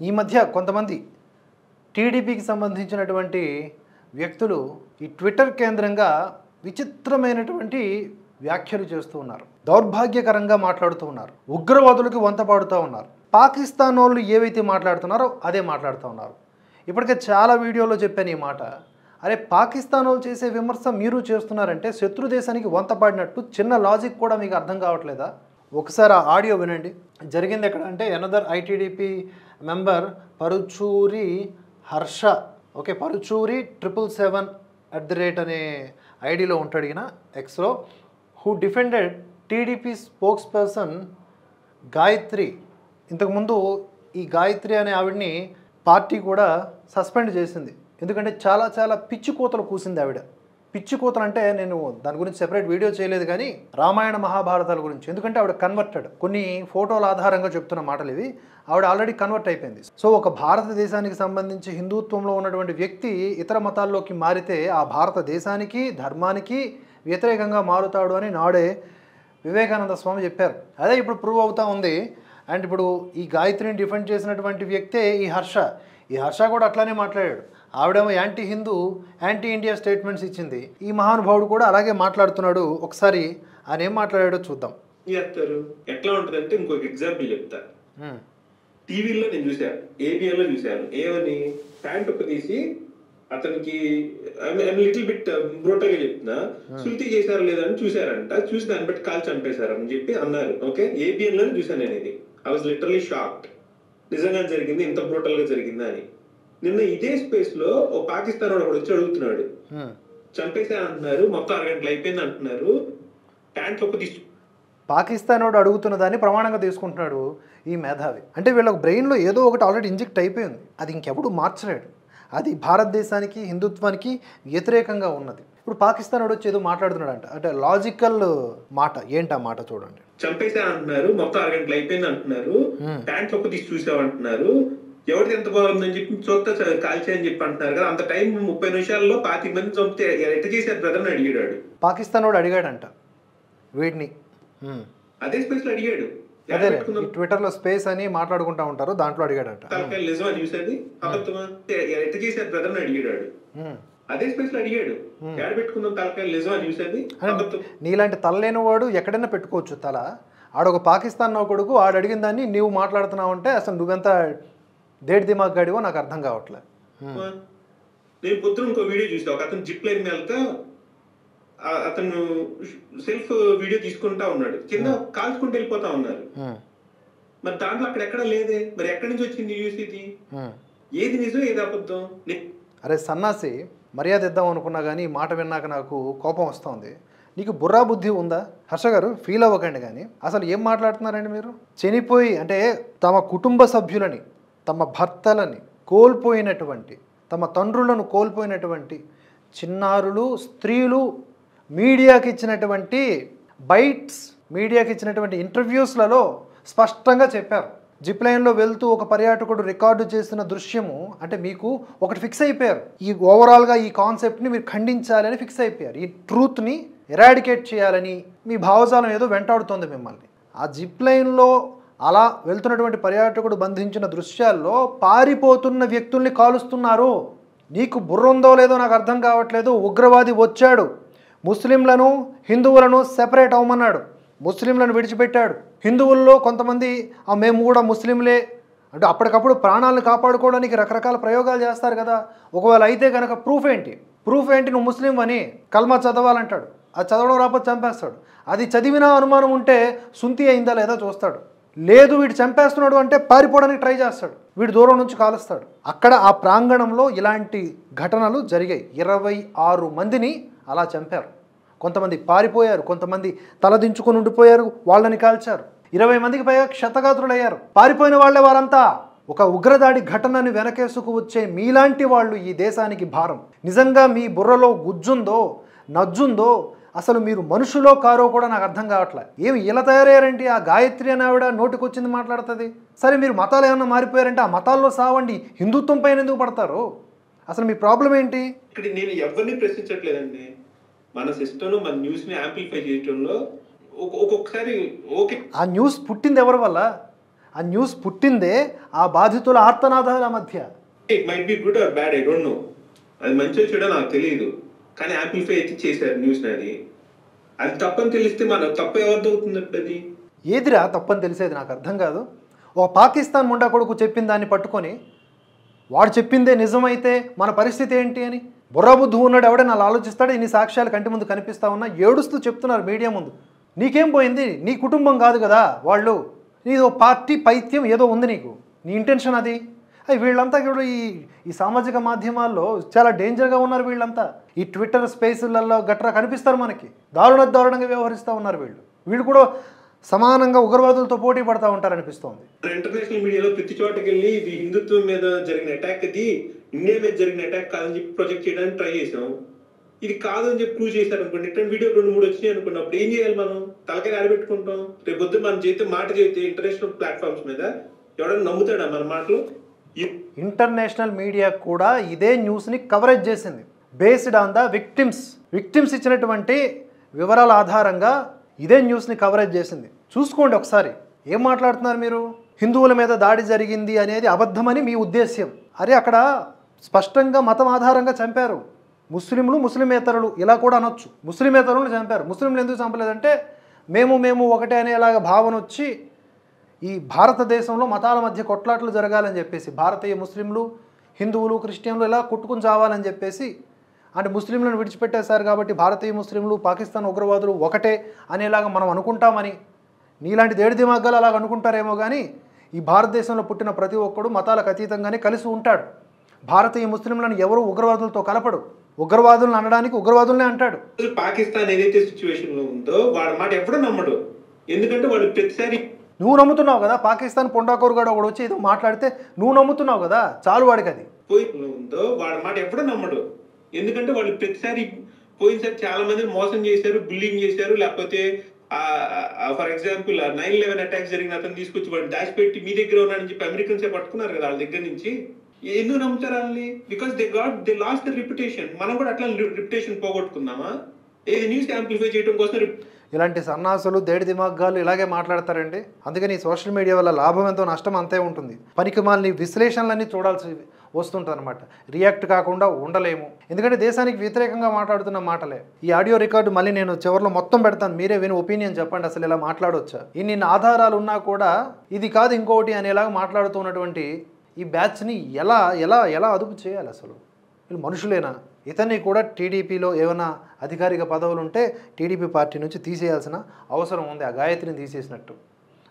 ఈ మధ్య కొంతమంది టీడీపీకి సంబంధించినటువంటి వ్యక్తులు ఈ ట్విట్టర్ కేంద్రంగా విచిత్రమైనటువంటి వ్యాఖ్యలు చేస్తూ ఉన్నారు. దౌర్భాగ్యకరంగా మాట్లాడుతూ ఉన్నారు. ఉగ్రవాదులకి వంత పాడుతూ ఉన్నారు. పాకిస్తాన్ వాళ్ళు ఏవైతే మాట్లాడుతున్నారో అదే మాట్లాడుతూ ఉన్నారు. ఇప్పటికే చాలా వీడియోలో చెప్పాను ఈ మాట. అరే పాకిస్తాన్ వాళ్ళు చేసే విమర్శ మీరు చేస్తున్నారంటే శత్రు దేశానికి వంత పాడినట్టు చిన్న లాజిక్ కూడా మీకు అర్థం కావట్లేదా? ఒకసారి ఆ ఆడియో వినండి. జరిగింది ఎక్కడ అంటే another ITDP member Paruchuri Harsha, okay, Paruchuri 777 అనే ఐడిలో ఉంటాడు ఈయన ఎక్స్లో, who defended TDP spokesperson Gayatri. ఇంతకుముందు ఈ గాయత్రి అనే ఆవిడని పార్టీ కూడా సస్పెండ్ చేసింది. ఎందుకంటే చాలా చాలా పిచ్చి కూతలు కూసింది ఆవిడ. పిచ్చి కూతలు అంటే నేను దాని గురించి సెపరేట్ వీడియో చేయలేదు, కానీ రామాయణ మహాభారతాల గురించి. ఎందుకంటే ఆవిడ కన్వర్టెడ్, కొన్ని ఫోటోల ఆధారంగా చెప్తున్న మాటలు ఇవి. ఆవిడ ఆల్రెడీ కన్వర్ట్ అయిపోయింది. సో ఒక భారతదేశానికి సంబంధించి హిందుత్వంలో ఉన్నటువంటి వ్యక్తి ఇతర మతాల్లోకి మారితే ఆ భారతదేశానికి ధర్మానికి వ్యతిరేకంగా మారుతాడు అని నాడే వివేకానంద స్వామి చెప్పారు. అదే ఇప్పుడు ప్రూవ్ అవుతా ఉంది. అండ్ ఇప్పుడు ఈ గాయత్రిని డిఫెండ్ చేసినటువంటి వ్యక్తే ఈ హర్ష. ఈ హర్ష కూడా అట్లానే మాట్లాడాడు. ఆవిడేమో anti Hindu, anti India statements ఇచ్చింది. ఈ మహానుభావుడు కూడా అలాగే మాట్లాడుతున్నాడు. ఒకసారి ఆయన ఏం మాట్లాడాడో చూద్దాం. ఎట్లా ఉంటుందంటే ఇంకొక ఎగ్జాంపుల్ చెప్తా. టీవీలో నేను చూశాను, ఏబిఎన్ లో చూశాను. ఏమని ప్యాంట్ ఒక తీసి అతనికి లిటిల్ బిట్ బ్రూటల్ గా చెప్తున్నా, శృతి చేశారు లేదా అని చూశారంట. చూసి దాన్ని బట్టి కాల్ చంపేశారు అని చెప్పి అన్నారు. ఓకే, ఏబిఎన్ లోనే చూశాను నేను ఇది. I was literally shocked. నిజంగా జరిగింది, ఇంత బ్రూటల్ గా జరిగిందా అని. నిన్న ఇదే స్పేస్ లో ఓ పాకిస్తాన్ వాడు వచ్చి అడుగుతున్నాడు, చంపేసా అంటున్నారు, మొత్తం 6 గంటలు అయిపోయింది అంటున్నారు, ప్యాంట్ ఒక తీసు. పాకిస్తాన్ వాడు అడుగుతున్న దాన్ని ప్రమాణంగా తీసుకుంటున్నాడు ఈ మేధావి. అంటే వీళ్ళకి బ్రెయిన్లో ఏదో ఒకటి ఆల్రెడీ ఇంజెక్ట్ అయిపోయింది. అది ఇంకెప్పుడు మార్చలేడు. అది భారతదేశానికి హిందుత్వానికి వ్యతిరేకంగా ఉన్నది. ఇప్పుడు పాకిస్తాన్ వాడు వచ్చి ఏదో మాట్లాడుతున్నాడు అంటే లాజికల్ మాట ఏంటి ఆ మాట చూడండి. చంపేసా అంటున్నారు, మొత్తం 6 గంటలు అయిపోయింది అంటున్నారు, ప్యాంట్ ఒక తీసి చూసావు అంటున్నారు, ఎవరిది ఎంత బాగుందని చెప్పి చూస్తా కాల్చేయని చెప్పి అంటున్నారు కదా. అంత టైం 30 నిమిషాల్లో 25 మంది చంపితే ఎట్ట చేశారు బ్రదర్ అని అడిగాడు. పాకిస్తాన్ వాడు అడిగాడంట వీడిని. అదే స్పేస్ లో అడిగాడు. అదే ట్విట్టర్ లో స్పేస్ అని మాట్లాడుకుంటా ఉంటారు, దాంట్లో అడిగాడంట. నిజమా చూసేది అబద్ధమా ఎట్ట చేశారు బ్రదర్ అని అడిగాడు. అదే స్పేస్ లో అడిగాడు. ఎక్కడ పెట్టుకుందాం తలకాయలు, నిజమా చూసేది అబద్ధం. నీలాంటి తలలేని వాడు ఎక్కడైనా పెట్టుకోవచ్చు తల. ఆడొక పాకిస్తాన్ కొడుకు ఆడు అడిగిన దాన్ని నువ్వు మాట్లాడుతున్నావు అంటే అసలు నువ్వెంత దేడ్ దిమాగ్ గాడివో నాకు అర్థం కావట్లేదు. నేను పొద్దున ఇంకో వీడియో చూసా. ఒక అతను జిప్ లైన్ వెళ్తా అతను సెల్ఫ్ వీడియో తీసుకుంటా ఉన్నాడు, కింద కాల్చుకుంటూ వెళ్ళిపోతా ఉన్నారు. మరి దాంట్లో అక్కడ ఎక్కడ లేదే, మరి ఎక్కడి నుంచి వచ్చింది న్యూస్ ఇది? ఏది నిజం ఏది అబద్ధం? అరే సన్నాసి, మర్యాద ఇద్దాం అనుకున్నా కానీ మాట విన్నాక నాకు కోపం వస్తుంది. నీకు బుర్రా బుద్ధి ఉందా? హర్ష గారు ఫీల్ అవ్వకండి, కానీ అసలు ఏం మాట్లాడుతున్నారండి మీరు? చనిపోయి అంటే తమ కుటుంబ సభ్యులని, తమ భర్తలని కోల్పోయినటువంటి, తమ తండ్రులను కోల్పోయినటువంటి చిన్నారులు, స్త్రీలు మీడియాకి ఇచ్చినటువంటి బైట్స్, మీడియాకి ఇచ్చినటువంటి ఇంటర్వ్యూస్లలో స్పష్టంగా చెప్పారు. జిప్ లైన్లో వెళ్తూ ఒక పర్యాటకుడు రికార్డు చేసిన దృశ్యము అంటే మీకు ఒకటి ఫిక్స్ అయిపోయారు. ఈ ఓవరాల్గా ఈ కాన్సెప్ట్ని మీరు ఖండించాలని ఫిక్స్ అయిపోయారు. ఈ ట్రూత్ని ఎరాడికేట్ చేయాలని మీ భావజాలం ఏదో వెంటాడుతోంది మిమ్మల్ని. ఆ జిప్ లైన్లో అలా వెళ్తున్నటువంటి పర్యాటకుడు బంధించిన దృశ్యాల్లో పారిపోతున్న వ్యక్తుల్ని కాలుస్తున్నారు. నీకు బుర్ర ఉందో లేదో నాకు అర్థం కావట్లేదు. ఉగ్రవాది వచ్చాడు, ముస్లింలను హిందువులను సెపరేట్ అవ్వమన్నాడు, ముస్లింలను విడిచిపెట్టాడు. హిందువుల్లో కొంతమంది మేము కూడా ముస్లింలే అంటే అప్పటికప్పుడు ప్రాణాలను కాపాడుకోవడానికి రకరకాల ప్రయోగాలు చేస్తారు కదా. ఒకవేళ అయితే కనుక ప్రూఫ్ ఏంటి? నువ్వు ముస్లిం అని కల్మా చదవాలంటాడు. అది చదవడం రాకపోతే చంపేస్తాడు. అది చదివినా అనుమానం ఉంటే సుంతి అయిందా లేదా చూస్తాడు. లేదు వీడు చంపేస్తున్నాడు అంటే పారిపోవడానికి ట్రై చేస్తాడు, వీడు దూరం నుంచి కాలుస్తాడు. అక్కడ ఆ ప్రాంగణంలో ఇలాంటి ఘటనలు జరిగాయి. 26 మందిని అలా చంపారు. కొంతమంది పారిపోయారు, కొంతమంది తలదించుకొని ఉండిపోయారు, వాళ్ళని కాల్చారు. 20 మందికి పైగా క్షతగాత్రులయ్యారు. పారిపోయిన వాళ్ళే వారంతా. ఒక ఉగ్రదాడి ఘటనని వెనకేసుకు వచ్చే మీలాంటి వాళ్ళు ఈ దేశానికి భారం. నిజంగా మీ బుర్రలో గుజ్జుందో నజ్జుందో, అసలు మీరు మనుషులో కారో కూడా నాకు అర్థం కావట్లేదు. ఏమి ఇలా తయారయ్యారంటే ఆ గాయత్రి అని ఆవిడ నోటికొచ్చింది మాట్లాడుతుంది. సరే మీరు మతాలు ఏమన్నా మారిపోయారంటే ఆ మతాల్లో సావండి, హిందుత్వం పైన ఎందుకు పడతారు? అసలు మీ ప్రాబ్లం ఏంటి? ఇక్కడ నేను ఎవరిని ప్రశ్నించట్లేదండి. మన సిస్టమ్ మన న్యూస్ ని యాంప్లిఫై చేయడంలో ఒక్కొక్కసారి ఓకే. ఆ న్యూస్ పుట్టింది ఎవరి వల్ల? ఆ న్యూస్ పుట్టిందే ఆ బాధితుల ఆర్తనాదాల మధ్య. It might be good or bad, I don't know. అది మంచిగా చెడో నాకు తెలియదు, కానీ యాంప్లిఫై అయితే చేశారు న్యూస్ అది. అది తప్పని తెలిస్తే మన తప్పు ఎవరిది అవుతుంది అప్పుడు అది? ఏదిరా తప్పని తెలిసేది నాకు అర్థం కాదు. ఒక పాకిస్తాన్ ముండా కొడుకు చెప్పిన దాన్ని పట్టుకొని వాడు చెప్పిందే నిజమైతే మన పరిస్థితి ఏంటి అని బుర్రాబుద్ధి ఉన్నాడు ఎవడైనా అలా ఆలోచిస్తాడు. ఇన్ని సాక్ష్యాలు కంటి ముందు కనిపిస్తా ఉన్నా ఏడుస్తూ చెప్తున్నారు మీడియా ముందు. నీకేం పోయింది? నీ కుటుంబం కాదు కదా వాళ్ళు, నీదో పార్టీ పైత్యం ఏదో ఉంది నీకు, నీ ఇంటెన్షన్ అది. వీళ్ళంతా కూడా ఈ సామాజిక మాధ్యమాల్లో చాలా డేంజర్గా ఉన్నారు వీళ్ళంతా. ఈ ట్విట్టర్ స్పేసులలో గట్రా కనిపిస్తారు మనకి, దారుణంగా వ్యవహరిస్తూ ఉన్నారు వీళ్ళు. వీళ్ళు కూడా సమానంగా ఉగ్రవాదులతో పోటీ పడతా ఉంటారనిపిస్తోంది. ఇంటర్నేషనల్ మీడియాలో ప్రతి చోటకి వెళ్ళి ఇది హిందుత్వం మీద జరిగిన అటాక్, ఇది ఇండియా మీద జరిగిన అటాక్ కాదని చెప్పి ప్రొజెక్ట్ చేయడానికి ట్రై చేసాం. ఇది కాదని చెప్పి ప్రూవ్ చేశారు అనుకోండి, ఇట్లాంటి వీడియో 2-3 వచ్చినాయి అనుకోండి, అప్పుడు ఏం చేయాలి మనం? తలకాయ ఆడబెట్టుకుంటాం. రేపు పొద్దున మనం చేస్తే మాట చేస్తే ఇంటర్నేషనల్ ప్లాట్ఫామ్స్ మీద ఎవడైనా నమ్ముతాడా మన మాటలు? ఇంటర్నేషనల్ మీడియా కూడా ఇదే న్యూస్ని కవరేజ్ చేసింది, బేస్డ్ ఆన్ ద విక్టిమ్స్ ఇచ్చినటువంటి వివరాల ఆధారంగా ఇదే న్యూస్ని కవరేజ్ చేసింది. చూసుకోండి ఒకసారి. ఏం మాట్లాడుతున్నారు మీరు? హిందువుల మీద దాడి జరిగింది అనేది అబద్ధమని మీ ఉద్దేశ్యం. అరే అక్కడ స్పష్టంగా మతం ఆధారంగా చంపారు. ముస్లింలు, ముస్లిమేతరులు ఇలా కూడా అనొచ్చు. ముస్లిమేతరులను చంపారు. ముస్లింలు ఎందుకు చంపలేదంటే మేము ఒకటే అనేలాగా భావన వచ్చి ఈ భారతదేశంలో మతాల మధ్య కొట్లాట్లు జరగాలని చెప్పేసి, భారతీయ ముస్లింలు, హిందువులు, క్రిస్టియన్లు ఇలా కొట్టుకుని చావాలని చెప్పేసి, అంటే ముస్లింలను విడిచిపెట్టేశారు కాబట్టి భారతీయ ముస్లింలు, పాకిస్తాన్ ఉగ్రవాదులు ఒకటే అనేలాగా మనం అనుకుంటామని నీలాంటి దేడి దిమాగ్గాలు అలాగ అనుకుంటారేమో. కానీ ఈ భారతదేశంలో పుట్టిన ప్రతి ఒక్కడు మతాలకు అతీతంగానే కలిసి ఉంటాడు. భారతీయ ముస్లింలను ఎవరు ఉగ్రవాదులతో కలపడు. ఉగ్రవాదులను అనడానికి ఉగ్రవాదులనే అంటాడు. పాకిస్తాన్ ఏదైతే సిచ్యువేషన్ లో ఉందో వాడి మాట ఎప్పుడూ నమ్మడు. ఎందుకంటే వాళ్ళు ప్రతిసారి నువ్వు నమ్ముతున్నావు కదా, పాకిస్తాన్ పొండాకూరు గడ ఒకడు వచ్చి ఏదో మాట్లాడితే నువ్వు నమ్ముతున్నావు కదా, చాలు వాడికి అది. ఉందో వాడి మాట ఎప్పుడూ నమ్మడు. ఎందుకంటే వాళ్ళు ప్రతిసారి పోయినసారి చాలా మంది మోసం చేశారు, బుల్లింగ్ చేశారు. లేకపోతే ఫర్ ఎగ్జాంపుల్ 9/11 అటాక్స్ జరిగిన అతను తీసుకొచ్చి వాడు దాచిపెట్టి మీ దగ్గర ఉన్నాడని చెప్పి అమెరికన్సే పట్టుకున్నారు కదా వాళ్ళ దగ్గర నుంచి. ఎందుకు నమ్ముతారు వాళ్ళని? Because they lost the reputation. మనం కూడా అట్లా రిప్యుటేషన్ పోగొట్టుకుందామా? ఏది న్యూస్ యాంప్లిఫై చేయడం కోసం ఇలాంటి సన్నాసులు, దేడి దిమాగ్గాలు ఇలాగే మాట్లాడతారండి. అందుకని సోషల్ మీడియా వల్ల లాభం ఎంతో నష్టం అంతే ఉంటుంది. పనికిమాలిన విశ్లేషణలన్నీ చూడాల్సి వస్తుంటుంది అనమాట. రియాక్ట్ కాకుండా ఉండలేము, ఎందుకంటే దేశానికి వ్యతిరేకంగా మాట్లాడుతున్న మాటలే. ఈ ఆడియో రికార్డు మళ్ళీ నేను చివరిలో మొత్తం పెడతాను, మీరే విని ఒపీనియన్ చెప్పండి. అసలు ఇలా మాట్లాడవచ్చా? ఇన్ని ఆధారాలు ఉన్నా కూడా ఇది కాదు ఇంకోటి అనేలాగా మాట్లాడుతున్నటువంటి ఈ బ్యాచ్ని ఎలా ఎలా ఎలా అదుపు చేయాలి? అసలు వీళ్ళు మనుషులేనా? ఇతన్ని కూడా టీడీపీలో ఏమైనా అధికారిక పదవులు ఉంటే టీడీపీ పార్టీ నుంచి తీసేయాల్సిన అవసరం ఉంది. ఆ గాయత్రిని తీసేసినట్టు.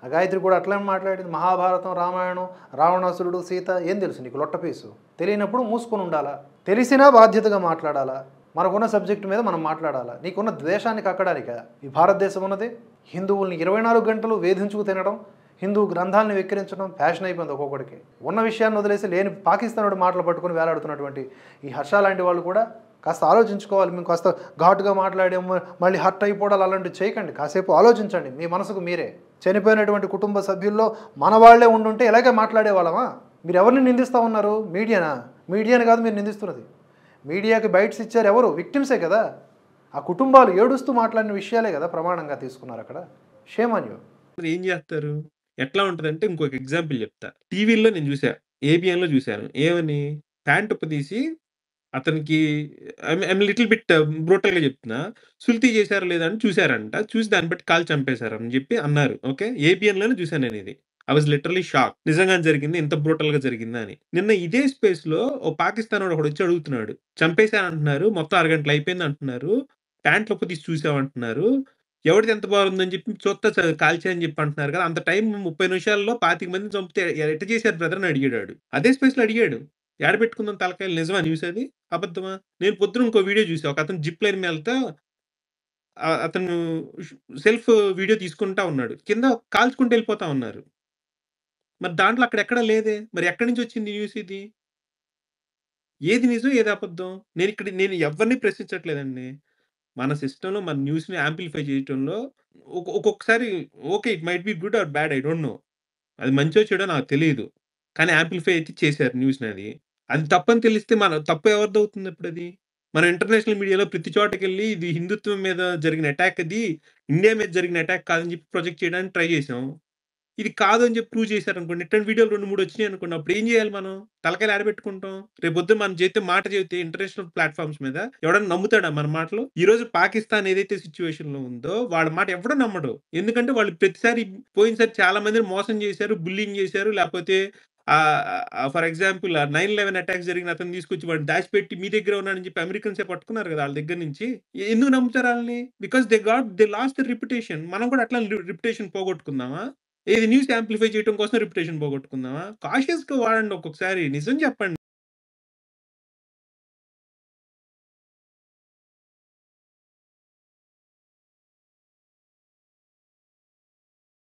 ఆ గాయత్రి కూడా అట్లా మాట్లాడింది. మహాభారతం, రామాయణం, రావణాసురుడు, సీత ఏం తెలుసు నీకు? లొట్టపీసు. తెలియనప్పుడు మూసుకొని ఉండాలా, తెలిసినా బాధ్యతగా మాట్లాడాలా, మనకున్న సబ్జెక్టు మీద మనం మాట్లాడాలా. నీకున్న ద్వేషాన్ని కక్కడానిక ఈ భారతదేశం ఉన్నది? హిందువుల్ని 24 గంటలు వేధించుకు తినడం, హిందూ గ్రంథాలను వెక్కిరించడం ఫ్యాషన్ అయిపోయింది ఒక్కొక్కడికి. ఉన్న విషయాన్ని వదిలేసి లేని పాకిస్తానుడు మాటలు పట్టుకుని వేలాడుతున్నటువంటి ఈ హర్ష లాంటి వాళ్ళు కూడా కాస్త ఆలోచించుకోవాలి. మేము కాస్త ఘాటుగా మాట్లాడాము, మళ్ళీ హర్ట్ అయిపోవడాలు అలాంటివి చేయకండి. కాసేపు ఆలోచించండి మీ మనసుకు మీరే. చనిపోయినటువంటి కుటుంబ సభ్యుల్లో మన వాళ్లే ఉండుంటే ఇలాగే మాట్లాడేవాళ్ళమా? మీరు ఎవరిని నిందిస్తూ ఉన్నారు? మీడియాని కాదు మీరు నిందిస్తున్నది. మీడియాకి బైట్స్ ఇచ్చారు ఎవరు? విక్టిమ్సే కదా. ఆ కుటుంబాలు ఏడుస్తూ మాట్లాడిన విషయాలే కదా ప్రమాణంగా తీసుకున్నారు అక్కడ. Shame on you. ఏం చేస్తారు? ఎట్లా ఉంటదంటే ఇంకొక ఎగ్జాంపుల్ చెప్తా. టీవీలో నేను చూసా, ఏబిఎన్‌లో చూశాను. ఏమని? ప్యాంట్ ఉప్పదీసి అతనికి ఐయామ్ లిటిల్ బిట్ బ్రూటల్‌గా చెప్తున్నా. సుల్తీ చేశారా లేదా అని చూసారంట. చూసి దాన్ని బట్టి కాల్చి చంపేశారని చెప్పి అన్నారు. ఓకే. ఏబిఎన్‌లోనే చూసాను నేనిది. I was literally shocked. నిజంగానే జరిగింది, ఇంత బ్రూటల్‌గా జరిగిందా అని. నిన్న ఇదే స్పేస్‌లో ఓ పాకిస్తానోడు ఒకడొచ్చి అడుగుతున్నాడు. చంపేశానంటున్నారు, మొత్తం అరగంటలో అయిపోయింది అంటున్నారు. ప్యాంట్లు ఉప్పదీసి చూసామంటున్నారు. ఎవడిది ఎంత బాగుందని చెప్పి చూత్తా కాల్చా అని చెప్పి అంటున్నారు కదా! అంత టైం 30 నిమిషాల్లో 25 మందిని చంపితే ఎట్ట చేశారు బ్రదర్ అని అడిగాడు. అదే స్పేస్‌లో అడిగాడు. ఏడ పెట్టుకుందాం తలకాయలు? నిజమా న్యూస్ అది? అబద్ధమా? నేను పొద్దున ఇంకో వీడియో చూసా. ఒకతను జిప్ లైన్ మీద ఎళ్తా అతను సెల్ఫ్ వీడియో తీసుకుంటా ఉన్నాడు. కింద కాల్చుకుంటూ వెళ్ళిపోతా ఉన్నారు. మరి దాంట్లో అక్కడెక్కడ లేదే. మరి ఎక్కడి నుంచి వచ్చింది న్యూస్ ఇది? ఏది నిజం? ఏది అబద్ధం? నేను ఎవరిని ప్రశ్నించట్లేదండి. మన సిస్టమ్‌లో మన న్యూస్‌ని యాంప్లిఫై చేయటంలో ఒక్కొక్కసారి okay. It might be good or bad, I don't know. అది మంచో చెడో నాకు తెలీదు. కానీ యాంప్లిఫై అయితే చేశారు న్యూస్‌ని అది. అది తప్పని తెలిస్తే మన తప్పు ఎవరిదవుతుంది అప్పుడది? మనం ఇంటర్నేషనల్ మీడియాలో ప్రతి చోటకెళ్ళి ఇది హిందుత్వం మీద జరిగిన అటాక్ అది, ఇండియా మీద జరిగిన అటాక్ కాదని చెప్పి ప్రొజెక్ట్ చేయడానికి ట్రై చేసాం. ఇది కాదు అని చెప్పి ప్రూవ్ చేశారనుకోండి. ఇట్లాంటి వీడియోలు 2, 3 వచ్చినాయి అనుకోండి. అప్పుడు ఏం చేయాలి మనం? తలకాయలు ఏడబెట్టుకుంటాం. రేపొద్దున మనం మాట చెబితే ఇంటర్నేషనల్ ప్లాట్‌ఫార్మ్స్ మీద ఎవడన్నా నమ్ముతాడా మన మాటలు? ఈరోజు పాకిస్తాన్ ఏదైతే సిట్యుయేషన్‌లో ఉందో వాడి మాట ఎవడు నమ్మడు. ఎందుకంటే వాళ్ళు ప్రతిసారి పోయినసారి చాలా మందిని మోసం చేశారు, బుల్లీయింగ్ చేశారు. లేకపోతే ఫర్ ఎగ్జాంపుల్ 9/11 అటాక్స్ జరిగిన అతన్ని తీసుకొచ్చి వాడిని దాచిపెట్టి మీ దగ్గర ఉన్నాడని చెప్పి అమెరికన్సే పట్టుకున్నారు కదా! ఆళ్ళ దగ్గర నుంచి. ఎందుకు నమ్ముతారు ఆళ్ళని? Because they lost their reputation. మనం కూడా అట్లా రిప్యుటేషన్ పోగొట్టుకుందామా? ఏది న్యూస్ యాంప్లిఫై చేయడం కోసం రిప్యుటేషన్ పోగొట్టుకుందామా? కాషియస్‌గా వాడండి ఒక్కొక్కసారి. నిజం చెప్పండి.